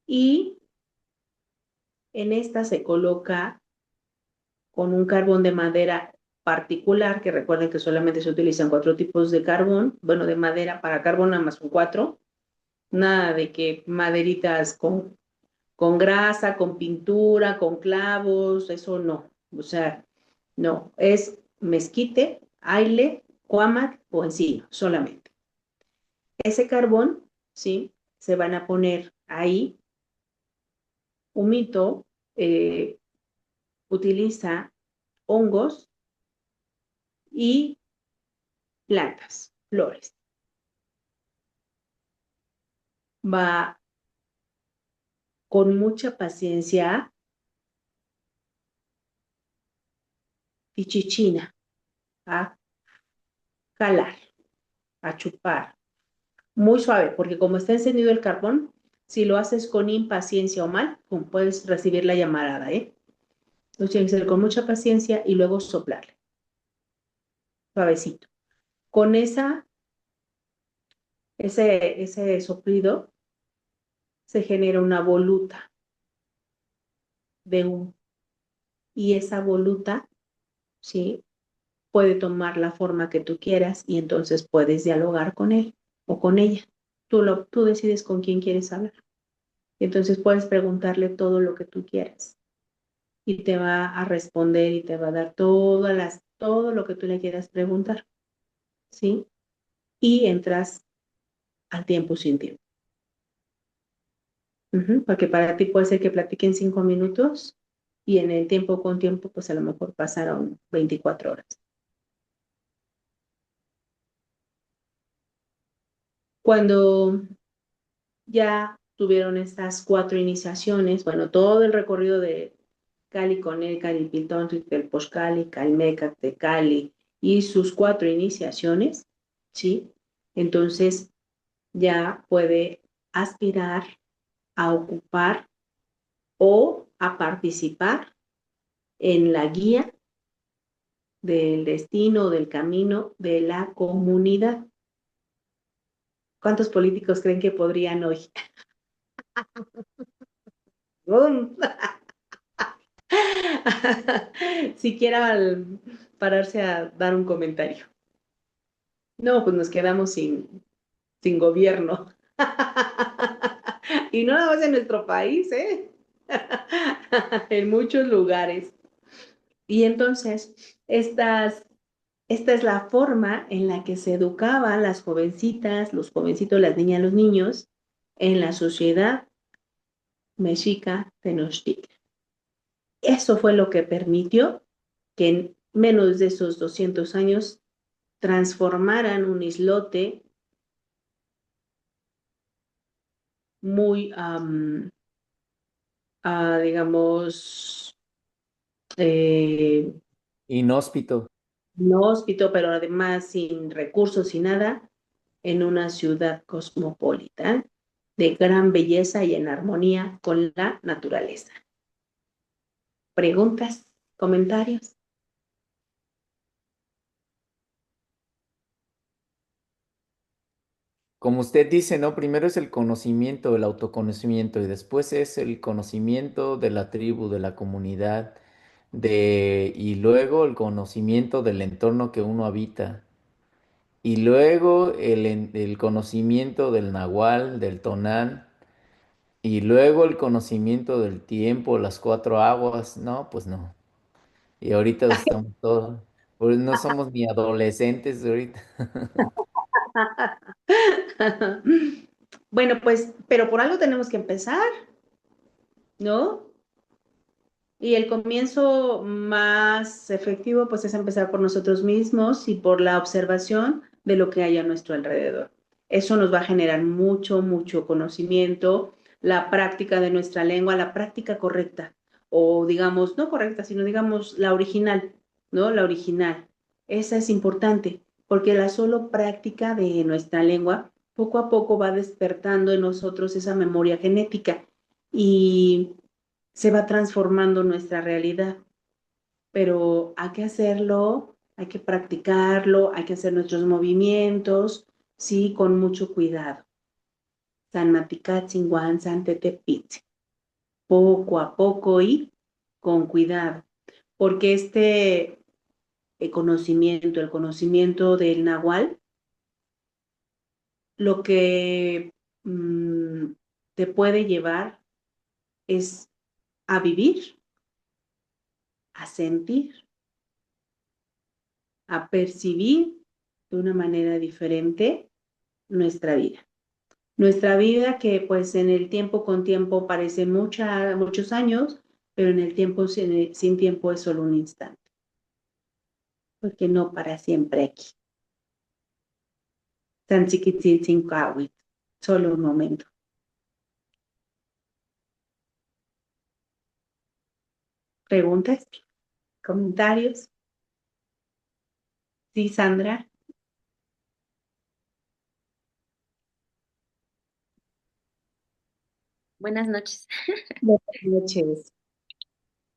A: y en esta se coloca con un carbón de madera particular, que recuerden que solamente se utilizan 4 tipos de carbón, bueno, de madera para carbón nada más son 4, nada de que maderitas con grasa, con pintura, con clavos, eso no, o sea, no, es mezquite, aile, cuámac o encino, solamente. Ese carbón, ¿sí? Se van a poner ahí, humito, eh, utiliza hongos y plantas, flores. Va con mucha paciencia y chichina a calar, a chupar, muy suave, porque como está encendido el carbón, si lo haces con impaciencia o mal, puedes recibir la llamarada, ¿eh? Entonces tiene que ser con mucha paciencia y luego soplarle, suavecito. Con ese soplido se genera una voluta de humo y esa voluta, ¿sí? Puede tomar la forma que tú quieras y entonces puedes dialogar con él o con ella. Tú decides con quién quieres hablar. Entonces puedes preguntarle todo lo que tú quieras y te va a responder y te va a dar todo lo que tú le quieras preguntar, ¿sí? Y entras al tiempo sin tiempo. Porque para ti puede ser que platiquen 5 minutos y en el tiempo con tiempo, pues a lo mejor pasaron 24 horas. Cuando ya tuvieron estas 4 iniciaciones, bueno, todo el recorrido de Cali, Conel, Cali, Piltón, Telpochcali, Calmeca, Tecali y sus 4 iniciaciones, ¿sí? Entonces ya puede aspirar a ocupar o a participar en la guía del destino, del camino de la comunidad. ¿Cuántos políticos creen que podrían hoy? ¡Bum! Siquiera al pararse a dar un comentario. No, pues nos quedamos sin gobierno. Y no nada más en nuestro país, ¿eh? En muchos lugares. Y entonces, esta es la forma en la que se educaban las jovencitas, los jovencitos, las niñas, los niños en la sociedad mexica Tenochtitlan. Eso fue lo que permitió que en menos de esos 200 años transformaran un islote muy, digamos, eh,
B: Inhóspito.
A: inhóspito, pero además sin recursos y nada, en una ciudad cosmopolita de gran belleza y en armonía con la naturaleza. ¿Preguntas? ¿Comentarios?
B: Como usted dice, ¿no? Primero es el conocimiento, el autoconocimiento, y después es el conocimiento de la tribu, de la comunidad, y luego el conocimiento del entorno que uno habita, y luego el conocimiento del nahual, del tonal, y luego el conocimiento del tiempo, las cuatro aguas. No, pues no. Y ahorita estamos todos, pues no somos ni adolescentes ahorita.
A: Bueno, pues, pero por algo tenemos que empezar, ¿no? Y el comienzo más efectivo, pues, es empezar por nosotros mismos y por la observación de lo que hay a nuestro alrededor. Eso nos va a generar mucho, mucho conocimiento, la práctica de nuestra lengua, la práctica correcta, o digamos, no correcta, sino digamos la original, ¿no? La original. Esa es importante, porque la solo práctica de nuestra lengua poco a poco va despertando en nosotros esa memoria genética. Y se va transformando nuestra realidad, pero hay que hacerlo, hay que practicarlo, hay que hacer nuestros movimientos, sí, con mucho cuidado. San Maticatzinguan, San Tetepit, poco a poco y con cuidado, porque este conocimiento, el conocimiento del Nahual, lo que te puede llevar es a vivir, a sentir, a percibir de una manera diferente nuestra vida. Nuestra vida que pues en el tiempo con tiempo parece muchos años, pero en el tiempo sin tiempo es solo un instante, porque no para siempre aquí. Tan chiquitín sin solo un momento. ¿Preguntas? ¿Comentarios? Sí, Sandra.
D: Buenas noches.
A: Buenas noches.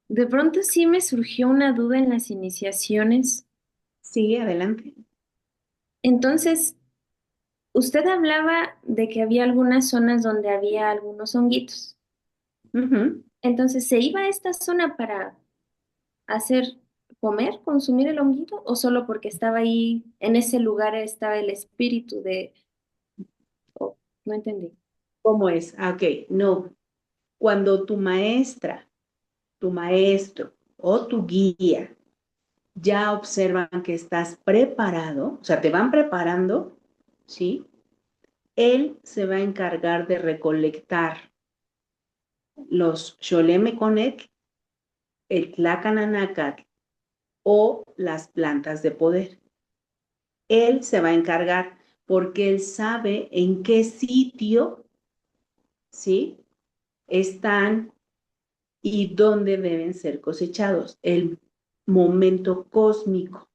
D: De pronto sí me surgió una duda en las iniciaciones.
A: Sí, adelante.
D: Entonces, usted hablaba de que había algunas zonas donde había algunos honguitos.
A: Ujú.
D: Entonces, ¿se iba a esta zona para hacer comer, consumir el honguito, o solo porque estaba ahí, en ese lugar estaba el espíritu de... Oh, no entendí.
A: ¿Cómo es? Ah, ok, no. Cuando tu maestra, tu maestro o tu guía ya observan que estás preparado, o sea, te van preparando, ¿sí? Él se va a encargar de recolectar los Xolemeconetl, el Tlacananacatl o las plantas de poder. Él se va a encargar porque él sabe en qué sitio, ¿sí? Están y dónde deben ser cosechados. El momento cósmico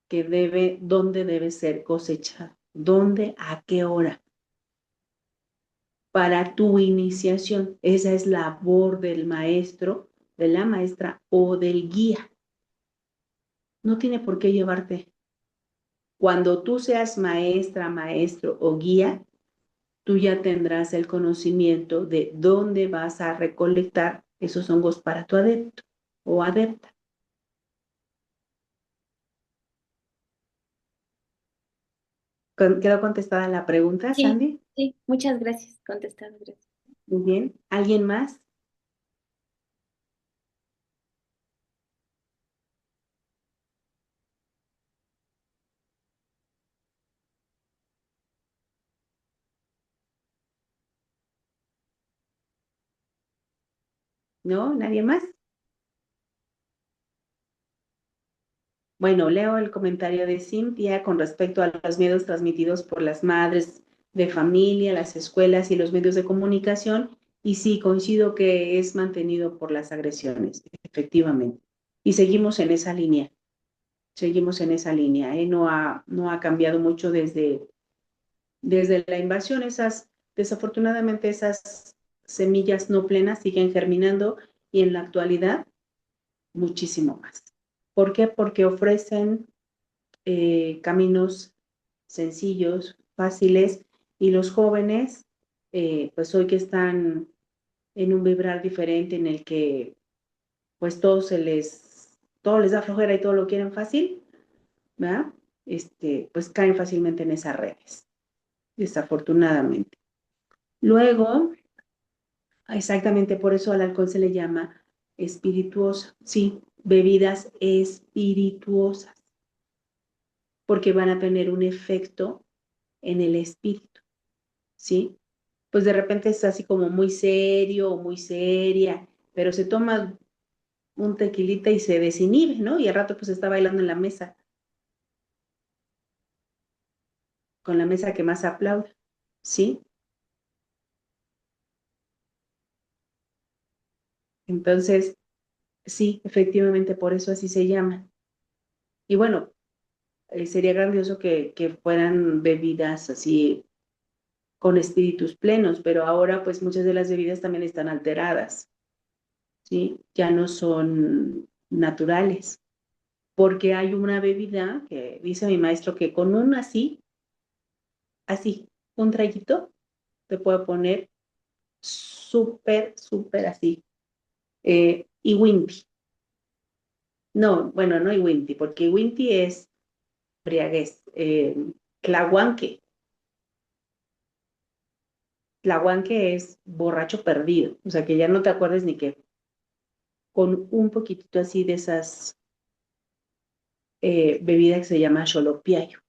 A: que debe, dónde debe ser cosechado, dónde, a qué hora, para tu iniciación. Esa es labor del maestro, de la maestra o del guía. No tiene por qué llevarte. Cuando tú seas maestra, maestro o guía, tú ya tendrás el conocimiento de dónde vas a recolectar esos hongos para tu adepto o adepta. ¿Quedó contestada la pregunta,
D: Sí,
A: Sandy?
D: sí, muchas gracias, contestado, gracias.
A: Muy bien. ¿Alguien más? ¿No? ¿Nadie más? Bueno, leo el comentario de Cintia con respecto a los miedos transmitidos por las madres de familia, las escuelas y los medios de comunicación. Y sí, coincido que es mantenido por las agresiones, efectivamente. Y seguimos en esa línea, ¿eh? No ha cambiado mucho desde la invasión. Desafortunadamente, esas semillas no plenas siguen germinando y en la actualidad muchísimo más. ¿Por qué? Porque ofrecen caminos sencillos, fáciles, y los jóvenes, pues hoy que están en un vibrar diferente en el que pues todo les da flojera y todo lo quieren fácil, ¿verdad? Pues caen fácilmente en esas redes, desafortunadamente. Luego, exactamente por eso al alcohol se le llama espirituoso, sí, bebidas espirituosas, porque van a tener un efecto en el espíritu, ¿sí? Pues de repente es así como muy serio o muy seria, pero se toma un tequilita y se desinhibe, ¿no? Y al rato pues está bailando en la mesa, con la mesa que más aplaude, ¿sí? Entonces, sí, efectivamente, por eso así se llama. Y bueno, sería grandioso que fueran bebidas así con espíritus plenos, pero ahora pues muchas de las bebidas también están alteradas, ¿sí? Ya no son naturales, porque hay una bebida que dice mi maestro que con un así, un traguito, te puede poner súper, súper así. Y Wimpy. No, bueno, no y Wimpy, porque Wimpy es briaguez. Tlahuanque. Tlahuanque es borracho perdido, o sea que ya no te acuerdes ni qué. Con un poquitito así de esas bebidas que se llama xolopiayo.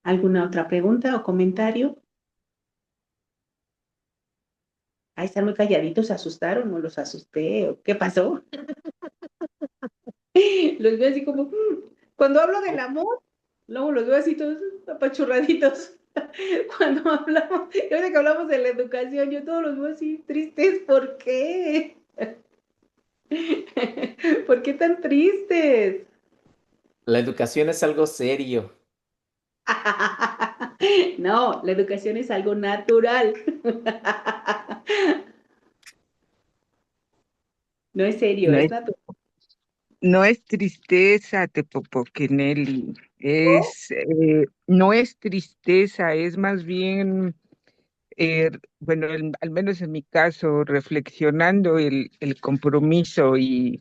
A: ¿Alguna otra pregunta o comentario? Ahí están muy calladitos, ¿se asustaron o los asusté? ¿O qué pasó? Los veo así como, cuando hablo del amor, luego los veo así todos apachurraditos. Cuando hablamos, y ahorita que hablamos de la educación, yo todos los veo así tristes, ¿por qué? ¿Por qué tan tristes?
B: La educación es algo serio.
A: No, la educación es algo natural. No es serio,
C: No
A: es
C: es,
A: natural.
C: no es tristeza, Tepopoquineli. No es tristeza, es más bien, bueno, al menos en mi caso, reflexionando el compromiso y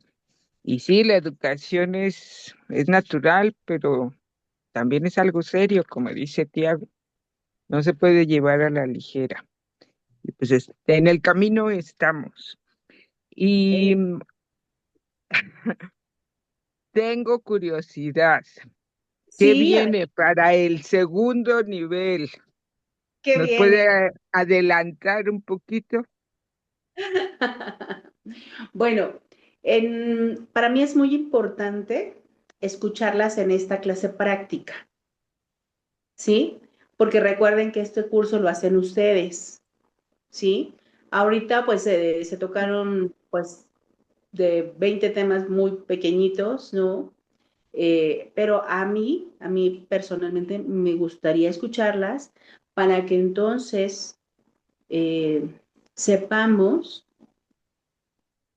C: sí, la educación es natural, pero también es algo serio, como dice Tiago. No se puede llevar a la ligera. Y pues en el camino estamos. Y tengo curiosidad. ¿Qué
A: Sí, a ver,
C: viene para el segundo nivel?
A: ¿qué
C: ¿Nos
A: viene?
C: puede adelantar un poquito?
A: Bueno, para mí es muy importante escucharlas en esta clase práctica, ¿sí? Porque recuerden que este curso lo hacen ustedes, ¿sí? Ahorita pues se tocaron pues de 20 temas muy pequeñitos, ¿no? Pero a mí personalmente me gustaría escucharlas para que entonces eh, sepamos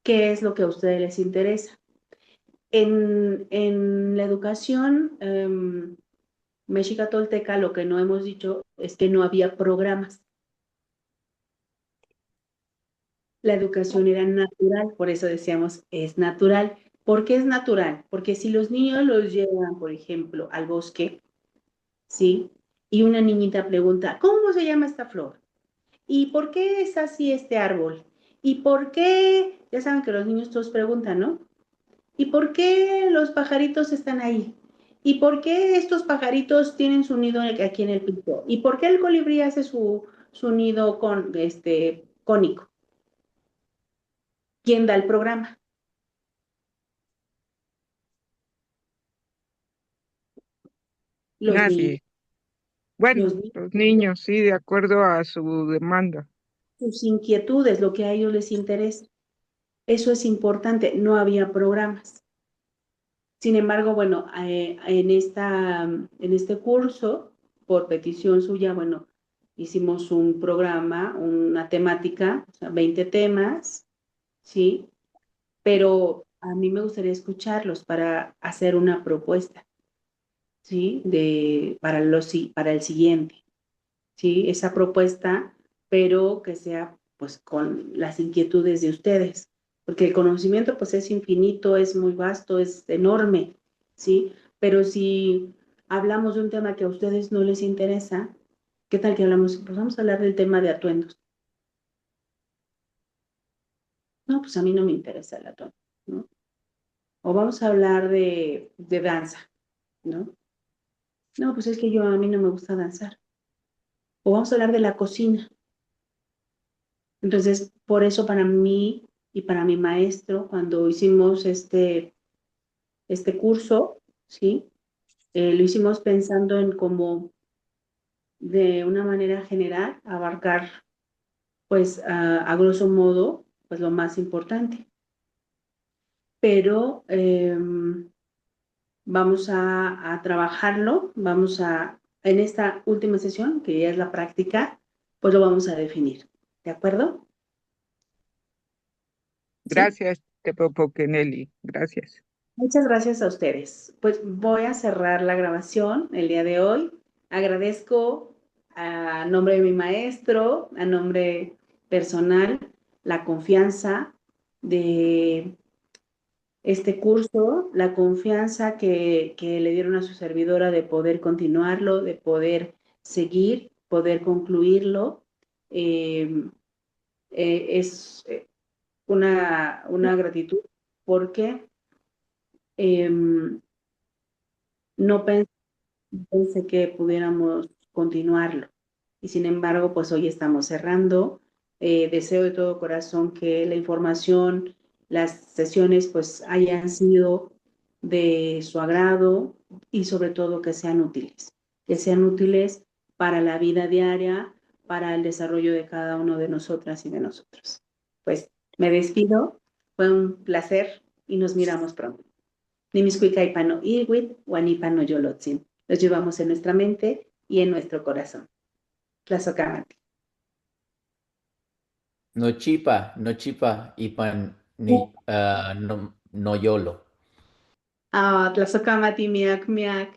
A: qué es lo que a ustedes les interesa. En la educación mexica tolteca lo que no hemos dicho es que no había programas. La educación era natural, por eso decíamos es natural. ¿Por qué es natural? Porque si los niños los llevan, por ejemplo, al bosque, ¿sí? Y una niñita pregunta, ¿cómo se llama esta flor? ¿Y por qué es así este árbol? ¿Y por qué? Ya saben que los niños todos preguntan, ¿no? ¿Y por qué los pajaritos están ahí? ¿Y por qué estos pajaritos tienen su nido aquí en el piso? ¿Y por qué el colibrí hace su nido cónico? ¿Quién da el programa? Los niños.
C: Nadie. Bueno,
A: Los niños,
C: los niños, sí, de acuerdo a su demanda.
A: sus inquietudes, lo que a ellos les interesa. Eso es importante. No había programas. Sin embargo, bueno, en este curso, por petición suya, bueno, hicimos un programa, una temática, o sea, 20 temas, ¿sí? Pero a mí me gustaría escucharlos para hacer una propuesta, ¿sí? Para el siguiente, ¿sí? Esa propuesta, pero que sea pues con las inquietudes de ustedes, porque el conocimiento pues es infinito, es muy vasto, es enorme, ¿sí? Pero si hablamos de un tema que a ustedes no les interesa, ¿qué tal que hablamos? Pues vamos a hablar del tema de atuendos. No, pues a mí no me interesa el atuendo, ¿no? O vamos a hablar de danza, ¿no? No, pues es que a mí no me gusta danzar. O vamos a hablar de la cocina. Entonces, por eso para mí y para mi maestro, cuando hicimos este curso, ¿sí? Lo hicimos pensando en cómo de una manera general abarcar, pues, a grosso modo, pues lo más importante. Pero vamos a trabajarlo, en esta última sesión, que ya es la práctica, pues lo vamos a definir. ¿De acuerdo? ¿Sí?
C: Gracias, Tepopoque Nelly. Gracias.
A: Muchas gracias a ustedes. Pues voy a cerrar la grabación el día de hoy. Agradezco a nombre de mi maestro, a nombre personal, la confianza de este curso, la confianza que le dieron a su servidora de poder continuarlo, de poder seguir, poder concluirlo. Eh, es una gratitud porque no pensé que pudiéramos continuarlo. Y sin embargo, pues hoy estamos cerrando. Deseo de todo corazón que la información, las sesiones, pues hayan sido de su agrado y sobre todo que sean útiles para la vida diaria, para el desarrollo de cada uno de nosotras y de nosotros. Pues me despido, fue un placer y nos miramos pronto. Nimiscuicaipano Iwit, Wanipano Yolotzin. Los llevamos en nuestra mente y en nuestro corazón. Tlazocamati.
B: Nochipa, ipan, ni, no, no yolo.
A: Ah, Tlazocamati, miak, miak.